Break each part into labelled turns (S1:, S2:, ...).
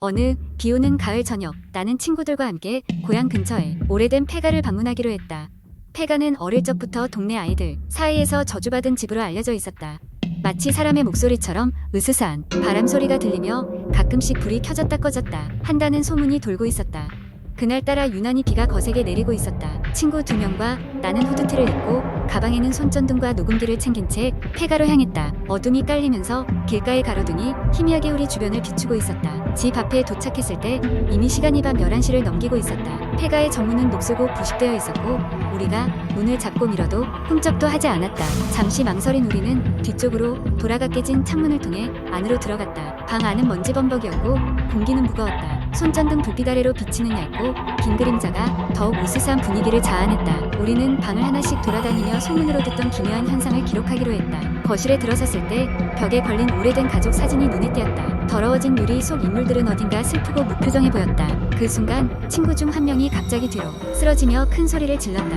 S1: 어느 비오는 가을 저녁, 나는 친구들과 함께 고향 근처에 오래된 폐가를 방문하기로 했다. 폐가는 어릴 적부터 동네 아이들 사이에서 저주받은 집으로 알려져 있었다. 마치 사람의 목소리처럼 으스스한 바람 소리가 들리며 가끔씩 불이 켜졌다 꺼졌다 한다는 소문이 돌고 있었다. 그날따라 유난히 비가 거세게 내리고 있었다. 친구 2명과 나는 후드티를 입고 가방에는 손전등과 녹음기를 챙긴 채 폐가로 향했다. 어둠이 깔리면서 길가의 가로등이 희미하게 우리 주변을 비추고 있었다. 집 앞에 도착했을 때 이미 시간이 밤 11시를 넘기고 있었다. 폐가의 정문은 녹슬고 부식되어 있었고 우리가 문을 잡고 밀어도 흠쩍도 하지 않았다. 잠시 망설인 우리는 뒤쪽으로 돌아가 깨진 창문을 통해 안으로 들어갔다. 방 안은 먼지범벅이었고 공기는 무거웠다. 손전등 불빛 아래로 비치는 얇고 긴 그림자가 더욱 으스스한 분위기를 자아냈다. 우리는 방을 하나씩 돌아다니며 소문으로 듣던 기묘한 현상을 기록하기로 했다. 거실에 들어섰을 때 벽에 걸린 오래된 가족 사진이 눈에 띄었다. 더러워진 유리 속 인물들은 어딘가 슬프고 무표정해 보였다. 그 순간 친구 중 한 명이 갑자기 뒤로 쓰러지며 큰 소리를 질렀다.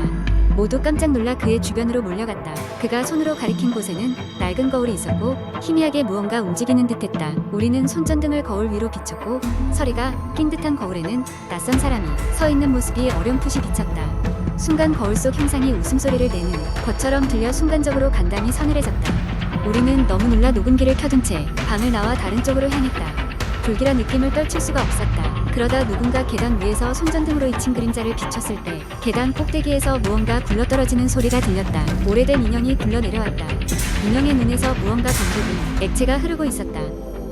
S1: 모두 깜짝 놀라 그의 주변으로 몰려갔다. 그가 손으로 가리킨 곳에는 낡은 거울이 있었고 희미하게 무언가 움직이는 듯했다. 우리는 손전등을 거울 위로 비췄고 서리가 낀 듯한 거울에는 낯선 사람이 서 있는 모습이 어렴풋이 비쳤다. 순간 거울 속 형상이 웃음소리를 내는 것처럼 들려 순간적으로 간담이 서늘해졌다. 우리는 너무 놀라 녹음기를 켜둔 채 방을 나와 다른 쪽으로 향했다. 불길한 느낌을 떨칠 수가 없었다. 그러다 누군가 계단 위에서 손전등으로 잊힌 그림자를 비췄을 때 계단 꼭대기에서 무언가 굴러떨어지는 소리가 들렸다. 오래된 인형이 굴러내려왔다. 인형의 눈에서 무언가 검붉은 액체가 흐르고 있었다.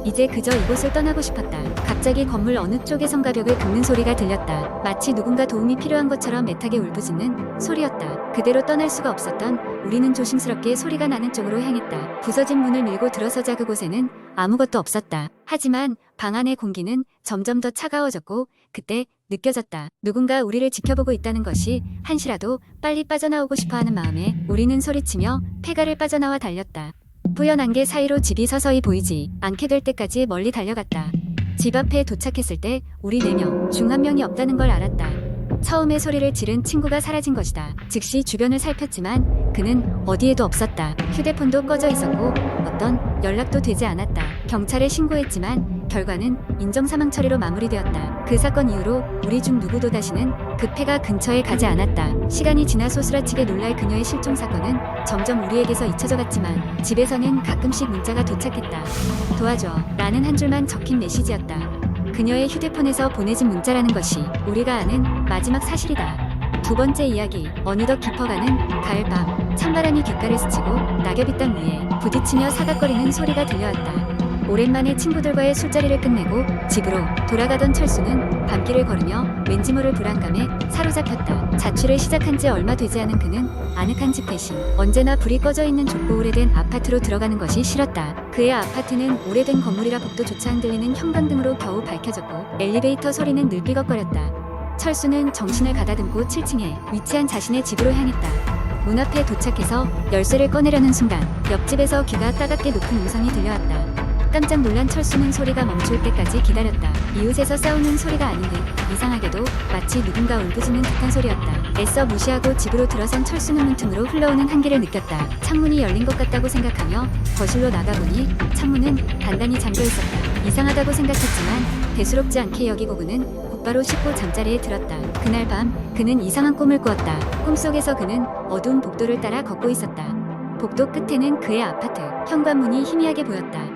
S1: 이제 그저 이곳을 떠나고 싶었다. 갑자기 건물 어느 쪽에선가 벽을 긁는 소리가 들렸다. 마치 누군가 도움이 필요한 것처럼 애타게 울부짖는 소리였다. 그대로 떠날 수가 없었던 우리는 조심스럽게 소리가 나는 쪽으로 향했다. 부서진 문을 밀고 들어서자 그곳에는 아무것도 없었다. 하지만 방 안의 공기는 점점 더 차가워졌고 그때 느껴졌다. 누군가 우리를 지켜보고 있다는 것이 한시라도 빨리 빠져나오고 싶어하는 마음에 우리는 소리치며 폐가를 빠져나와 달렸다. 뿌연 안개 사이로 집이 서서히 보이지 않게 될 때까지 멀리 달려갔다. 집 앞에 도착했을 때 우리 4명 중 1명이 없다는 걸 알았다. 처음에 소리를 지른 친구가 사라진 것이다. 즉시 주변을 살폈지만 그는 어디에도 없었다. 휴대폰도 꺼져 있었고 어떤 연락도 되지 않았다. 경찰에 신고했지만 결과는 인정사망 처리로 마무리되었다. 그 사건 이후로 우리 중 누구도 다시는 그 폐가 근처에 가지 않았다. 시간이 지나 소스라치게 놀랄 그녀의 실종 사건은 점점 우리에게서 잊혀져 갔지만 집에서는 가끔씩 문자가 도착했다. 도와줘 라는 한 줄만 적힌 메시지였다. 그녀의 휴대폰에서 보내진 문자라는 것이 우리가 아는 마지막 사실이다. 두 번째 이야기. 어느덧 깊어가는 가을밤 찬바람이 귓가를 스치고 낙엽이 땅 위에 부딪히며 사각거리는 소리가 들려왔다. 오랜만에 친구들과의 술자리를 끝내고 집으로 돌아가던 철수는 밤길을 걸으며 왠지 모를 불안감에 사로잡혔다. 자취를 시작한 지 얼마 되지 않은 그는 아늑한 집 대신 언제나 불이 꺼져 있는 좁고 오래된 아파트로 들어가는 것이 싫었다. 그의 아파트는 오래된 건물이라 복도조차 흔들리는 형광등으로 겨우 밝혀졌고 엘리베이터 소리는 늘 삐걱거렸다. 철수는 정신을 가다듬고 7층에 위치한 자신의 집으로 향했다. 문 앞에 도착해서 열쇠를 꺼내려는 순간 옆집에서 귀가 따갑게 높은 음성이 들려왔다. 깜짝 놀란 철수는 소리가 멈출 때까지 기다렸다. 이웃에서 싸우는 소리가 아닌 듯 이상하게도 마치 누군가 울부짖는 듯한 소리였다. 애써 무시하고 집으로 들어선 철수는 문틈으로 흘러오는 한기를 느꼈다. 창문이 열린 것 같다고 생각하며 거실로 나가보니 창문은 단단히 잠겨 있었다. 이상하다고 생각했지만 대수롭지 않게 여기고 그는 곧바로 씻고 잠자리에 들었다. 그날 밤 그는 이상한 꿈을 꾸었다. 꿈속에서 그는 어두운 복도를 따라 걷고 있었다. 복도 끝에는 그의 아파트 현관문이 희미하게 보였다.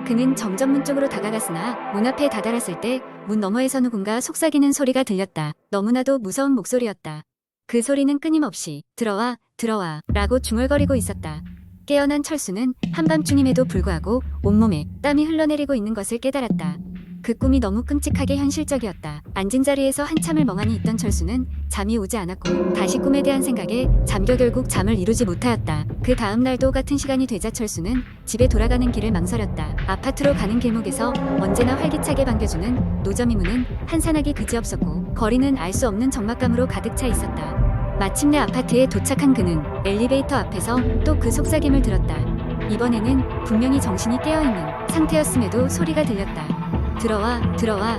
S1: 그는 점점 문 쪽으로 다가갔으나 문 앞에 다다랐을 때 문 너머에서 누군가 속삭이는 소리가 들렸다. 너무나도 무서운 목소리였다. 그 소리는 끊임없이 들어와 들어와 라고 중얼거리고 있었다. 깨어난 철수는 한밤중임에도 불구하고 온몸에 땀이 흘러내리고 있는 것을 깨달았다. 그 꿈이 너무 끔찍하게 현실적이었다. 앉은 자리에서 한참을 멍하니 있던 철수는 잠이 오지 않았고 다시 꿈에 대한 생각에 잠겨 결국 잠을 이루지 못하였다. 그 다음 날도 같은 시간이 되자 철수는 집에 돌아가는 길을 망설였다. 아파트로 가는 길목에서 언제나 활기차게 반겨주는 노점이 문은 한산하기 그지없었고 거리는 알 수 없는 적막감으로 가득 차 있었다. 마침내 아파트에 도착한 그는 엘리베이터 앞에서 또 그 속삭임을 들었다. 이번에는 분명히 정신이 깨어있는 상태였음에도 소리가 들렸다. 들어와 들어와.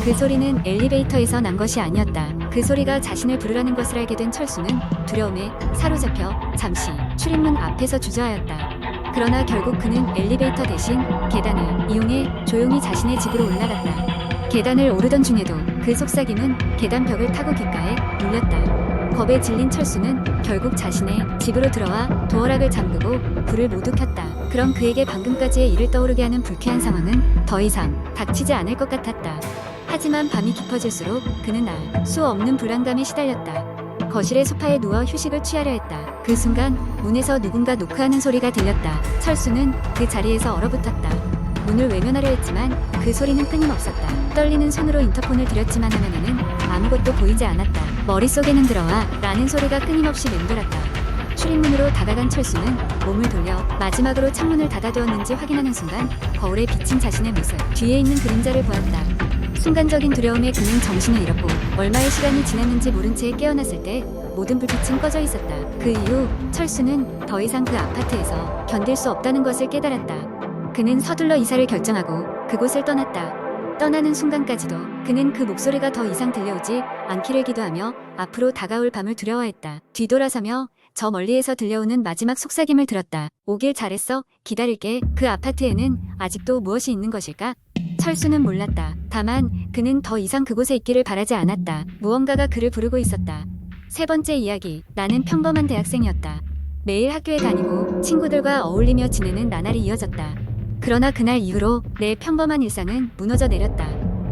S1: 그 소리는 엘리베이터에서 난 것이 아니었다. 그 소리가 자신을 부르라는 것을 알게 된 철수는 두려움에 사로잡혀 잠시 출입문 앞에서 주저하였다. 그러나 결국 그는 엘리베이터 대신 계단을 이용해 조용히 자신의 집으로 올라갔다. 계단을 오르던 중에도 그 속삭임은 계단 벽을 타고 귓가에 울렸다. 겁에 질린 철수는 결국 자신의 집으로 들어와 도어락을 잠그고 불을 모두 켰다. 그럼 그에게 방금까지의 일을 떠오르게 하는 불쾌한 상황은 더 이상 닥치지 않을 것 같았다. 하지만 밤이 깊어질수록 그는 알 수 없는 불안감에 시달렸다. 거실의 소파에 누워 휴식을 취하려 했다. 그 순간 문에서 누군가 노크하는 소리가 들렸다. 철수는 그 자리에서 얼어붙었다. 문을 외면하려 했지만 그 소리는 끊임없었다. 떨리는 손으로 인터폰을 들였지만 화면에는 아무것도 보이지 않았다. 머릿속에는 들어와 라는 소리가 끊임없이 맴돌았다. 출입문으로 다가간 철수는 몸을 돌려 마지막으로 창문을 닫아두었는지 확인하는 순간 거울에 비친 자신의 모습, 뒤에 있는 그림자를 보았다. 순간적인 두려움에 그는 정신을 잃었고 얼마의 시간이 지났는지 모른 채 깨어났을 때 모든 불빛은 꺼져 있었다. 그 이후 철수는 더 이상 그 아파트에서 견딜 수 없다는 것을 깨달았다. 그는 서둘러 이사를 결정하고 그곳을 떠났다. 떠나는 순간까지도 그는 그 목소리가 더 이상 들려오지 않기를 기도하며 앞으로 다가올 밤을 두려워했다. 뒤돌아서며 저 멀리에서 들려오는 마지막 속삭임을 들었다. 오길 잘했어. 기다릴게. 그 아파트에는 아직도 무엇이 있는 것일까? 철수는 몰랐다. 다만 그는 더 이상 그곳에 있기를 바라지 않았다. 무언가가 그를 부르고 있었다. 세 번째 이야기. 나는 평범한 대학생이었다. 매일 학교에 다니고 친구들과 어울리며 지내는 나날이 이어졌다. 그러나 그날 이후로 내 평범한 일상은 무너져 내렸다.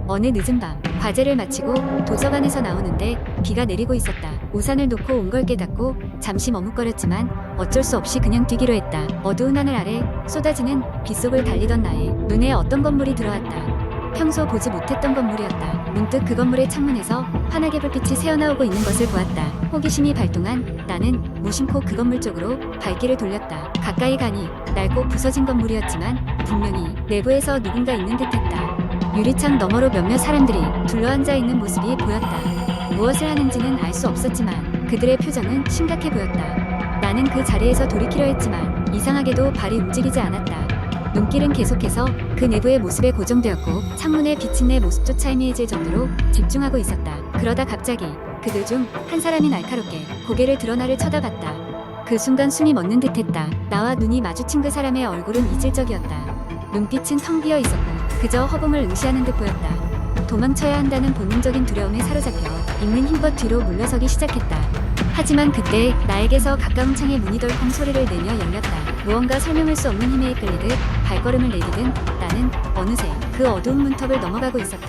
S1: 어느 늦은 밤 과제를 마치고 도서관에서 나오는데 비가 내리고 있었다. 우산을 놓고 온 걸 깨닫고 잠시 머뭇거렸지만 어쩔 수 없이 그냥 뛰기로 했다. 어두운 하늘 아래 쏟아지는 빗속을 달리던 나의 눈에 어떤 건물이 들어왔다. 평소 보지 못했던 건물이었다. 문득 그 건물의 창문에서 환하게 불빛이 새어나오고 있는 것을 보았다. 호기심이 발동한 나는 무심코 그 건물 쪽으로 발길을 돌렸다. 가까이 가니 낡고 부서진 건물이었지만 분명히 내부에서 누군가 있는 듯했다. 유리창 너머로 몇몇 사람들이 둘러앉아 있는 모습이 보였다. 무엇을 하는지는 알 수 없었지만 그들의 표정은 심각해 보였다. 나는 그 자리에서 돌이키려 했지만 이상하게도 발이 움직이지 않았다. 눈길은 계속해서 그 내부의 모습에 고정되었고 창문에 비친 내 모습조차 희미해질 정도로 집중하고 있었다. 그러다 갑자기 그들 중 한 사람이 날카롭게 고개를 들어 나를 쳐다봤다. 그 순간 숨이 멎는 듯했다. 나와 눈이 마주친 그 사람의 얼굴은 이질적이었다. 눈빛은 텅 비어 있었고 그저 허공을 응시하는 듯 보였다. 도망쳐야 한다는 본능적인 두려움에 사로잡혀 있는 힘껏 뒤로 물러서기 시작했다. 하지만 그때 나에게서 가까운 창의 문이 덜컹 소리를 내며 열렸다. 무언가 설명할 수 없는 힘에 이끌리듯 발걸음을 내디딘 나는 어느새 그 어두운 문턱을 넘어가고 있었다.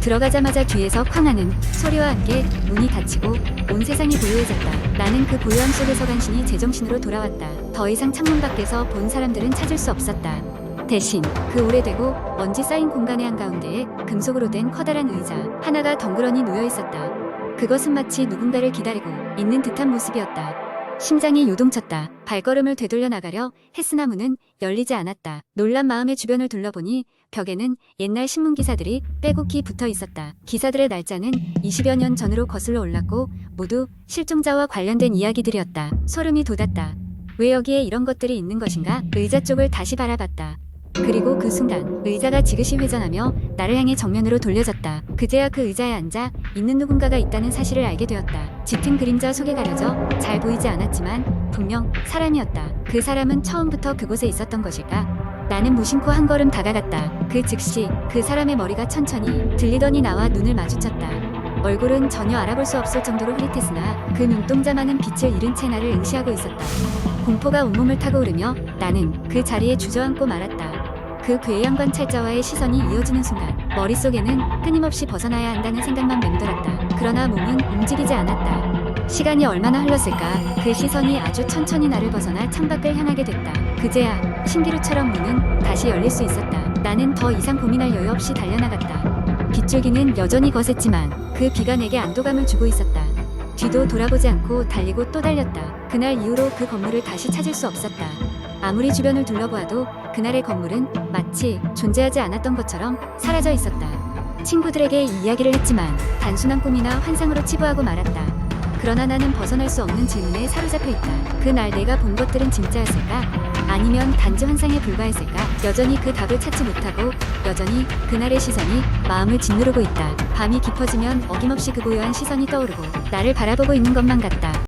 S1: 들어가자마자 뒤에서 쾅 하는 소리와 함께 문이 닫히고 온 세상이 고요해졌다. 나는 그 고요함 속에서 간신히 제정신으로 돌아왔다. 더 이상 창문 밖에서 본 사람들은 찾을 수 없었다. 대신 그 오래되고 먼지 쌓인 공간의 한가운데에 금속으로 된 커다란 의자 하나가 덩그러니 놓여 있었다. 그것은 마치 누군가를 기다리고 있는 듯한 모습이었다. 심장이 요동쳤다. 발걸음을 되돌려 나가려 했으나 문은 열리지 않았다. 놀란 마음에 주변을 둘러보니 벽에는 옛날 신문 기사들이 빼곡히 붙어 있었다. 기사들의 날짜는 20여 년 전으로 거슬러 올랐고 모두 실종자와 관련된 이야기들이었다. 소름이 돋았다. 왜 여기에 이런 것들이 있는 것인가? 의자 쪽을 다시 바라봤다. 그리고 그 순간 의자가 지그시 회전하며 나를 향해 정면으로 돌려졌다. 그제야 그 의자에 앉아 있는 누군가가 있다는 사실을 알게 되었다. 짙은 그림자 속에 가려져 잘 보이지 않았지만 분명 사람이었다. 그 사람은 처음부터 그곳에 있었던 것일까? 나는 무심코 한 걸음 다가갔다. 그 즉시 그 사람의 머리가 천천히 들리더니 나와 눈을 마주쳤다. 얼굴은 전혀 알아볼 수 없을 정도로 흐릿했으나 그 눈동자만은 빛을 잃은 채 나를 응시하고 있었다. 공포가 온몸을 타고 오르며 나는 그 자리에 주저앉고 말았다. 그 괴양 관찰자와의 시선이 이어지는 순간 머릿속에는 끊임없이 벗어나야 한다는 생각만 맴돌았다. 그러나 몸은 움직이지 않았다. 시간이 얼마나 흘렀을까? 그 시선이 아주 천천히 나를 벗어나 창밖을 향하게 됐다. 그제야 신기루처럼 문은 다시 열릴 수 있었다. 나는 더 이상 고민할 여유 없이 달려나갔다. 빗줄기는 여전히 거셌지만 그 비가 내게 안도감을 주고 있었다. 뒤도 돌아보지 않고 달리고 또 달렸다. 그날 이후로 그 건물을 다시 찾을 수 없었다. 아무리 주변을 둘러보아도 그날의 건물은 마치 존재하지 않았던 것처럼 사라져 있었다. 친구들에게 이 이야기를 했지만 단순한 꿈이나 환상으로 치부하고 말았다. 그러나 나는 벗어날 수 없는 질문에 사로잡혀 있다. 그날 내가 본 것들은 진짜였을까? 아니면 단지 환상에 불과했을까? 여전히 그 답을 찾지 못하고 여전히 그날의 시선이 마음을 짓누르고 있다. 밤이 깊어지면 어김없이 그 고요한 시선이 떠오르고 나를 바라보고 있는 것만 같다.